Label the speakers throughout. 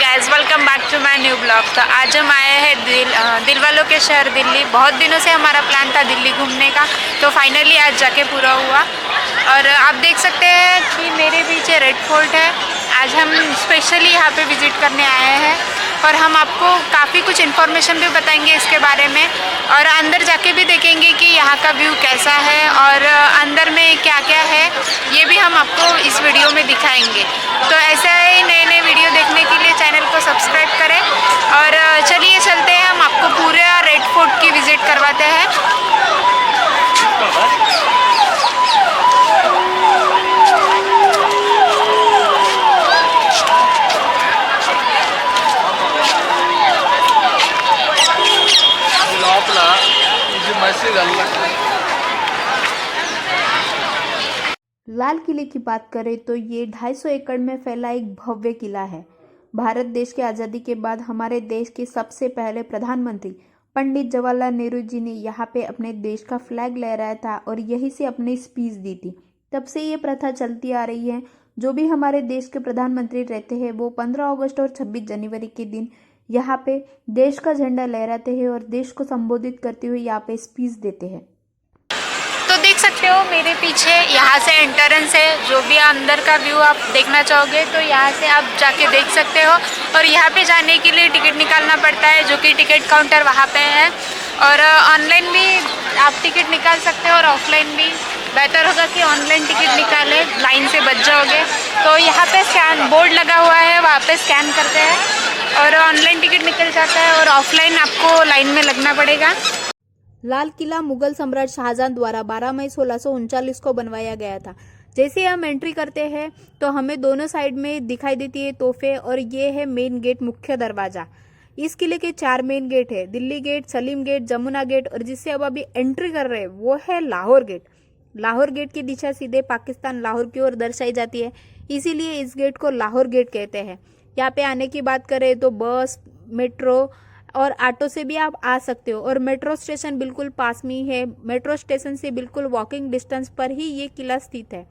Speaker 1: Guys, welcome back to my new blog. तो आज हम आए हैं दिल वालों के शहर दिल्ली। बहुत दिनों से हमारा प्लान था दिल्ली घूमने का, तो फाइनली आज जाके पूरा हुआ। और आप देख सकते हैं कि मेरे पीछे रेड फोर्ट है। आज हम स्पेशली यहाँ पे विज़िट करने आए हैं और हम आपको काफ़ी कुछ इन्फॉर्मेशन भी बताएंगे इसके बारे में, और अंदर जाके भी देखेंगे कि यहाँ का व्यू कैसा है और अंदर में क्या क्या है, ये भी हम आपको इस वीडियो में दिखाएंगे। तो ऐसे ही नए नए वीडियो देखने के लिए चैनल को सब्सक्राइब करें। और चलिए चलते हैं, हम आपको पूरा रेड फोर्ट की विज़िट करवाते हैं।
Speaker 2: लाल किले की बात करें तो ये 250 एकड़ में फैला एक भव्य किला है। भारत देश की आज़ादी के बाद हमारे देश के सबसे पहले प्रधानमंत्री पंडित जवाहरलाल नेहरू जी ने यहाँ पे अपने देश का फ्लैग लहराया था और यहीं से अपनी स्पीच दी थी। तब से ये प्रथा चलती आ रही है। जो भी हमारे देश के प्रधानमंत्री रहते हैं वो 15 अगस्त और 26 जनवरी के दिन यहाँ पे देश का झंडा लहराते हैं और देश को संबोधित करते हुए यहाँ पे स्पीच देते हैं।
Speaker 1: तो देख सकते हो मेरे पीछे यहाँ से एंट्रेंस है। जो भी अंदर का व्यू आप देखना चाहोगे तो यहाँ से आप जाके देख सकते हो। और यहाँ पे जाने के लिए टिकट निकालना पड़ता है, जो कि टिकट काउंटर वहाँ पे है। और ऑनलाइन भी आप टिकट निकाल सकते हो और ऑफलाइन भी। बेहतर होगा कि ऑनलाइन टिकट निकालें, लाइन से बच जाओगे। तो यहाँ पे स्कैन बोर्ड लगा हुआ है, वहाँ पे स्कैन करते हैं और ऑनलाइन टिकट निकल जाता है और ऑफलाइन आपको लाइन में लगना पड़ेगा।
Speaker 2: लाल किला मुगल सम्राट शाहजहां द्वारा 12 मई 1639 को बनवाया गया था। जैसे हम एंट्री करते हैं तो हमें दोनों साइड में दिखाई देती है तोहफे, और ये है मेन गेट, मुख्य दरवाजा। इस किले के 4 मेन गेट है, Delhi gate, Salim gate, Jamuna gate, और जिससे अब अभी एंट्री कर रहे हैं वो है लाहौर गेट। लाहौर गेट की दिशा सीधे पाकिस्तान लाहौर की ओर दर्शाई जाती है, इसीलिए इस गेट को लाहौर गेट कहते हैं। यहाँ पे आने की बात करें तो बस, मेट्रो और ऑटो से भी आप आ सकते हो, और मेट्रो स्टेशन बिल्कुल पास में ही है। मेट्रो स्टेशन से बिल्कुल वॉकिंग डिस्टेंस पर ही ये किला स्थित है।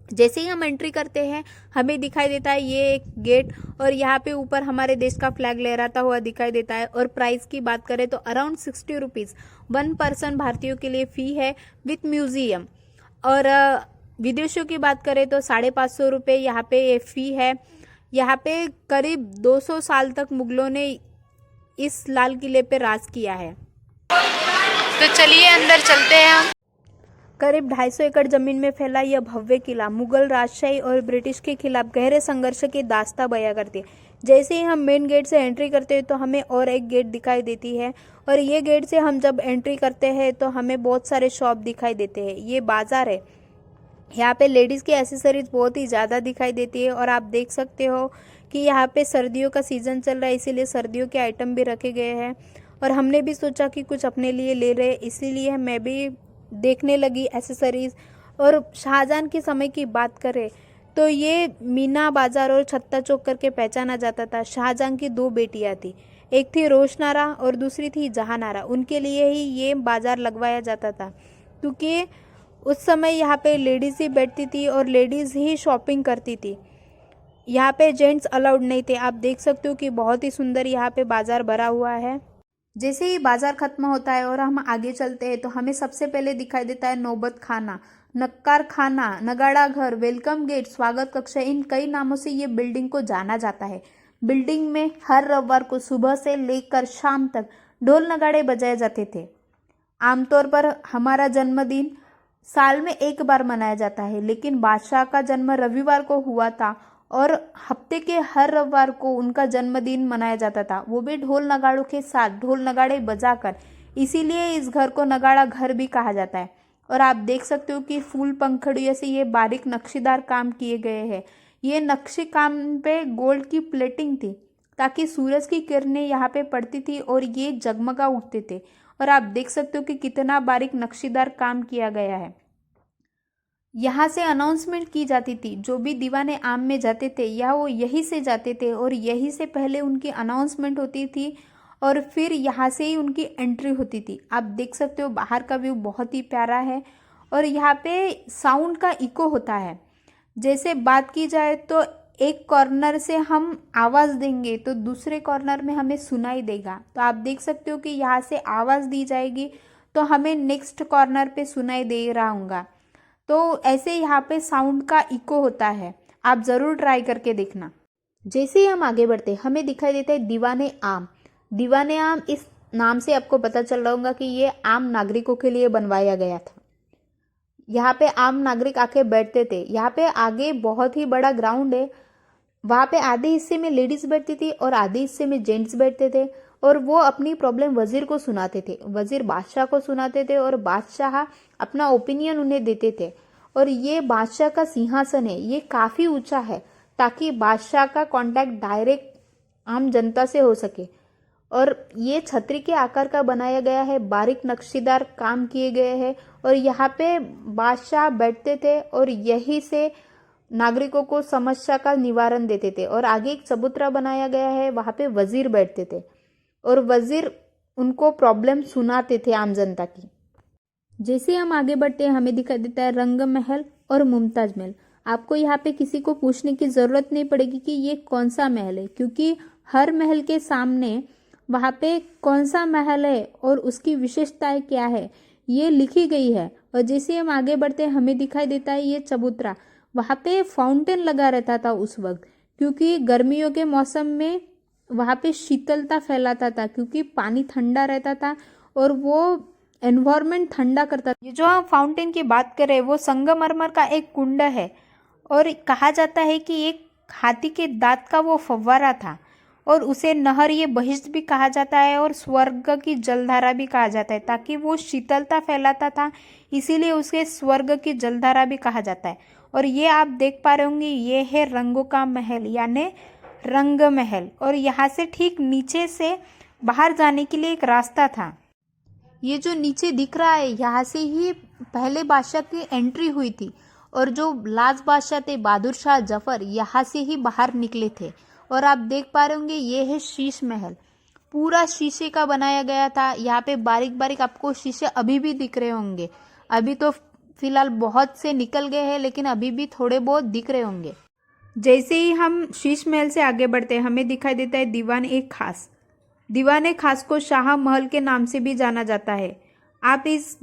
Speaker 2: जैसे ही हम एंट्री करते हैं हमें दिखाई देता है ये एक गेट, और यहाँ पे ऊपर हमारे देश का फ्लैग लहराता हुआ दिखाई देता है। और प्राइस की बात करें तो अराउंड 60 रुपीज़ 1 पर्सन भारतीयों के लिए फ़ी है विथ म्यूजियम। और विदेशियों की बात करें तो 550 रुपये यहाँ पे ये फ़ी है। यहाँ पे करीब 200 साल तक मुगलों ने इस लाल किले पे राज किया है।
Speaker 1: तो चलिए अंदर चलते हैं हम।
Speaker 2: करीब 250 एकड़ जमीन में फैला यह भव्य किला मुगल राजशाही और ब्रिटिश के खिलाफ गहरे संघर्ष की दास्तां बयां करती है। जैसे ही हम मेन गेट से एंट्री करते हैं तो हमें और एक गेट दिखाई देती है, और ये गेट से हम जब एंट्री करते हैं तो हमें बहुत सारे शॉप दिखाई देते हैं। ये बाजार है, यहाँ पे लेडीज़ की एसेसरीज बहुत ही ज़्यादा दिखाई देती है। और आप देख सकते हो कि यहाँ पे सर्दियों का सीज़न चल रहा है, इसीलिए सर्दियों के आइटम भी रखे गए हैं। और हमने भी सोचा कि कुछ अपने लिए ले रहे, इसीलिए मैं भी देखने लगी एसेसरीज़। और शाहजहां के समय की बात करें तो ये मीना बाज़ार और छत्ता चौक करके पहचाना जाता था। शाहजहां की 2 बेटियाँ थी, एक थी रोशनारा और दूसरी थी जहानारा। उनके लिए ही ये बाज़ार लगवाया जाता था, क्योंकि उस समय यहाँ पे लेडीज़ ही बैठती थी और लेडीज़ ही शॉपिंग करती थी। यहाँ पे जेंट्स अलाउड नहीं थे। आप देख सकते हो कि बहुत ही सुंदर यहाँ पे बाज़ार भरा हुआ है। जैसे ही बाज़ार ख़त्म होता है और हम आगे चलते हैं तो हमें सबसे पहले दिखाई देता है नौबत खाना, नक्कार खाना, नगाड़ा घर, वेलकम गेट, स्वागत कक्ष। इन कई नामों से ये बिल्डिंग को जाना जाता है। बिल्डिंग में हर रविवार को सुबह से लेकर शाम तक ढोल नगाड़े बजाए जाते थे। आमतौर पर हमारा जन्मदिन साल में एक बार मनाया जाता है, लेकिन बादशाह का जन्म रविवार को हुआ था और हफ्ते के हर रविवार को उनका जन्मदिन मनाया जाता था, वो भी ढोल नगाड़ों के साथ, ढोल नगाड़े बजाकर। इसीलिए इस घर को नगाड़ा घर भी कहा जाता है। और आप देख सकते हो कि फूल पंखड़ियों से ये बारीक नक्शीदार काम किए गए हैं। ये नक्शे काम पे गोल्ड की प्लेटिंग थी, ताकि सूरज की किरणें यहाँ पे पड़ती थी और ये जगमगा उठते थे। और आप देख सकते हो कि कितना बारीक नक्शीदार काम किया गया है। यहाँ से अनाउंसमेंट की जाती थी, जो भी दीवाने आम में जाते थे या वो यहीं से जाते थे, और यहीं से पहले उनकी अनाउंसमेंट होती थी और फिर यहाँ से ही उनकी एंट्री होती थी। आप देख सकते हो बाहर का व्यू बहुत ही प्यारा है, और यहाँ पे साउंड का इको होता है। जैसे बात की जाए तो एक कॉर्नर से हम आवाज़ देंगे तो दूसरे कॉर्नर में हमें सुनाई देगा। तो आप देख सकते हो कि यहाँ से आवाज़ दी जाएगी तो हमें नेक्स्ट कॉर्नर पे सुनाई दे रहा होगा। तो ऐसे यहाँ पे साउंड का इको होता है, आप ज़रूर ट्राई करके देखना। जैसे ही हम आगे बढ़ते हमें दिखाई देता है दीवाने आम। दीवाने आम इस नाम से आपको पता चल रहा होगा कि ये आम नागरिकों के लिए बनवाया गया था। यहाँ पे आम नागरिक आके बैठते थे। यहाँ पे आगे बहुत ही बड़ा ग्राउंड है, वहाँ पे आधे हिस्से में लेडीज बैठती थी और आधे हिस्से में जेंट्स बैठते थे और वो अपनी प्रॉब्लम वजीर को सुनाते थे, वजीर बादशाह को सुनाते थे और बादशाह अपना ओपिनियन उन्हें देते थे। और ये बादशाह का सिंहासन है, ये काफ़ी ऊंचा है ताकि बादशाह का कांटेक्ट डायरेक्ट आम जनता से हो सके। और ये छतरी के आकार का बनाया गया है, बारीक नक्शीदार काम किए गए हैं और यहाँ पे बादशाह बैठते थे और यही से नागरिकों को समस्या का निवारण देते थे। और आगे एक चबूतरा बनाया गया है, वहाँ पे वजीर बैठते थे और वजीर उनको प्रॉब्लम सुनाते थे आम जनता की। जैसे हम आगे बढ़ते हैं हमें दिखाई देता है रंग महल और मुमताज महल। आपको यहाँ पे किसी को पूछने की ज़रूरत नहीं पड़ेगी कि ये कौन सा महल है, क्योंकि हर महल के सामने वहाँ पे कौन सा महल है और उसकी विशेषताएं क्या है ये लिखी गई है। और जैसे हम आगे बढ़ते हैं हमें दिखाई देता है ये चबूतरा। वहाँ पे फाउंटेन लगा रहता था उस वक्त, क्योंकि गर्मियों के मौसम में वहाँ पे शीतलता फैलाता था, क्योंकि पानी ठंडा रहता था और वो एनवायरनमेंट ठंडा करता था। ये जो हम फाउंटेन की बात कर रहे हैं वो संगमरमर का एक कुंड है और कहा जाता है कि एक हाथी के दांत का वो फव्वारा था और उसे नहर ये बहिष्ठ भी कहा जाता है और स्वर्ग की जलधारा भी कहा जाता है, ताकि वो शीतलता फैलाता था, इसीलिए उसे स्वर्ग की जलधारा भी कहा जाता है। और ये आप देख पा रहे होंगे ये है रंगों का महल यानी रंग महल। और यहाँ से ठीक नीचे से बाहर जाने के लिए एक रास्ता था। ये जो नीचे दिख रहा है यहाँ से ही पहले बादशाह की एंट्री हुई थी और जो लास्ट बादशाह थे बहादुर शाह जफर यहाँ से ही बाहर निकले थे। और आप देख पा रहे होंगे ये है शीश महल, पूरा शीशे का बनाया गया था। यहाँ पे बारीक बारीक आपको शीशे अभी भी दिख रहे होंगे। अभी तो फिलहाल बहुत से निकल गए हैं लेकिन अभी भी थोड़े बहुत दिख रहे होंगे। जैसे ही हम शीश महल से आगे बढ़ते हैं हमें दिखाई देता है दीवान ए खास। दीवान ए खास को शाह महल के नाम से भी जाना जाता है। आप इस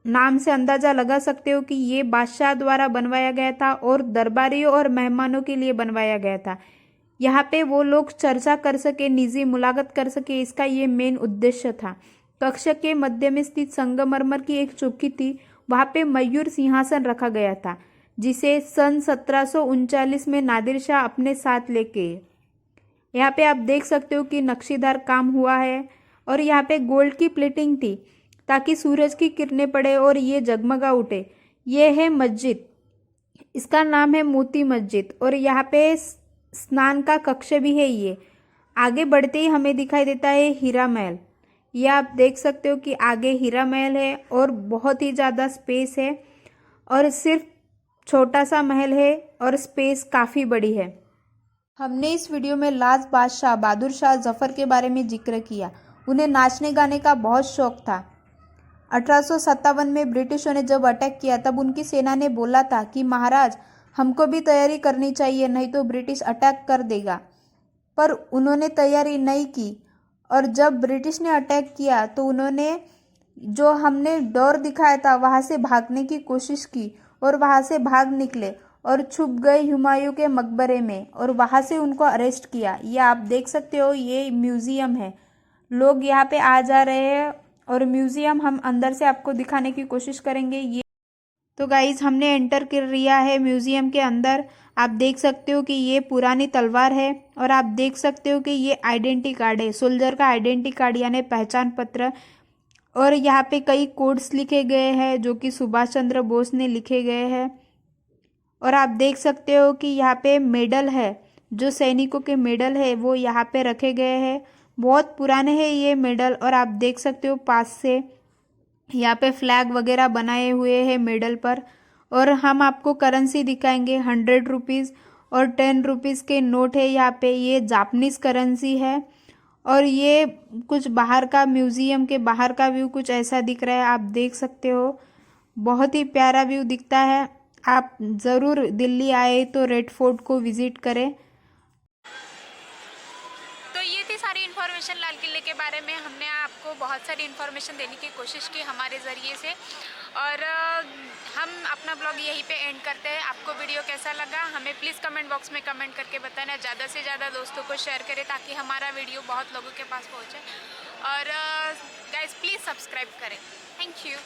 Speaker 2: नाम से अंदाज़ा लगा सकते हो कि ये बादशाह द्वारा बनवाया गया था और दरबारियों और मेहमानों के लिए बनवाया गया था। यहाँ पे वो लोग चर्चा कर सके, निजी मुलाकात कर सके, इसका ये मेन उद्देश्य था। कक्ष के मध्य में स्थित संगमरमर की एक चौकी थी, वहाँ पे मयूर सिंहासन रखा गया था जिसे सन 1739 में नादिर शाह अपने साथ लेके। यहाँ पे आप देख सकते हो कि नक्शीदार काम हुआ है और यहाँ पे गोल्ड की प्लेटिंग थी ताकि सूरज की किरणें पड़े और ये जगमगा उठे। ये है मस्जिद, इसका नाम है मोती मस्जिद और यहाँ पे स्नान का कक्ष भी है। ये आगे बढ़ते ही हमें दिखाई देता है हीरा महल। ये आप देख सकते हो कि आगे हीरा महल है और बहुत ही ज़्यादा स्पेस है और सिर्फ छोटा सा महल है और स्पेस काफ़ी बड़ी है। हमने इस वीडियो में लास्ट बादशाह बहादुर शाह जफर के बारे में जिक्र किया। उन्हें नाचने गाने का बहुत शौक था। 1857 में ब्रिटिशों ने जब अटैक किया तब उनकी सेना ने बोला था कि महाराज हमको भी तैयारी करनी चाहिए, नहीं तो ब्रिटिश अटैक कर देगा। पर उन्होंने तैयारी नहीं की और जब ब्रिटिश ने अटैक किया तो उन्होंने जो हमने डोर दिखाया था वहाँ से भागने की कोशिश की और वहाँ से भाग निकले और छुप गए हुमायूं के मकबरे में और वहाँ से उनको अरेस्ट किया। ये आप देख सकते हो, ये म्यूज़ियम है। लोग यहाँ पे आ जा रहे हैं और म्यूज़ियम हम अंदर से आपको दिखाने की कोशिश करेंगे। ये तो गाइज हमने एंटर कर लिया है म्यूज़ियम के अंदर। आप देख सकते हो कि ये पुरानी तलवार है और आप देख सकते हो कि ये आइडेंटिटी कार्ड है, सोल्जर का आइडेंटिटी कार्ड यानी पहचान पत्र। और यहाँ पे कई कोड्स लिखे गए हैं जो कि सुभाष चंद्र बोस ने लिखे गए हैं। और आप देख सकते हो कि यहाँ पे मेडल है, जो सैनिकों के मेडल है वो यहाँ पे रखे गए हैं। बहुत पुराने हैं ये मेडल और आप देख सकते हो पास से यहाँ पे फ्लैग वगैरह बनाए हुए हैं मेडल पर। और हम आपको करेंसी दिखाएंगे, 100 रुपीज़ और 10 रुपीज़ के नोट है यहाँ पे। ये जापानीज़ करेंसी है और ये कुछ बाहर का म्यूज़ियम के बाहर का व्यू कुछ ऐसा दिख रहा है, आप देख सकते हो। बहुत ही प्यारा व्यू दिखता है। आप ज़रूर दिल्ली आए तो रेड फोर्ट को विज़िट करें।
Speaker 1: ये थी सारी इन्फॉर्मेशन लाल किले के बारे में। हमने आपको बहुत सारी इन्फॉर्मेशन देने की कोशिश की हमारे ज़रिए से, और हम अपना ब्लॉग यहीं पे एंड करते हैं। आपको वीडियो कैसा लगा हमें प्लीज़ कमेंट बॉक्स में कमेंट करके बताना। ज़्यादा से ज़्यादा दोस्तों को शेयर करें ताकि हमारा वीडियो बहुत लोगों के पास पहुँचे। और गाइस प्लीज़ सब्सक्राइब करें। Thank you.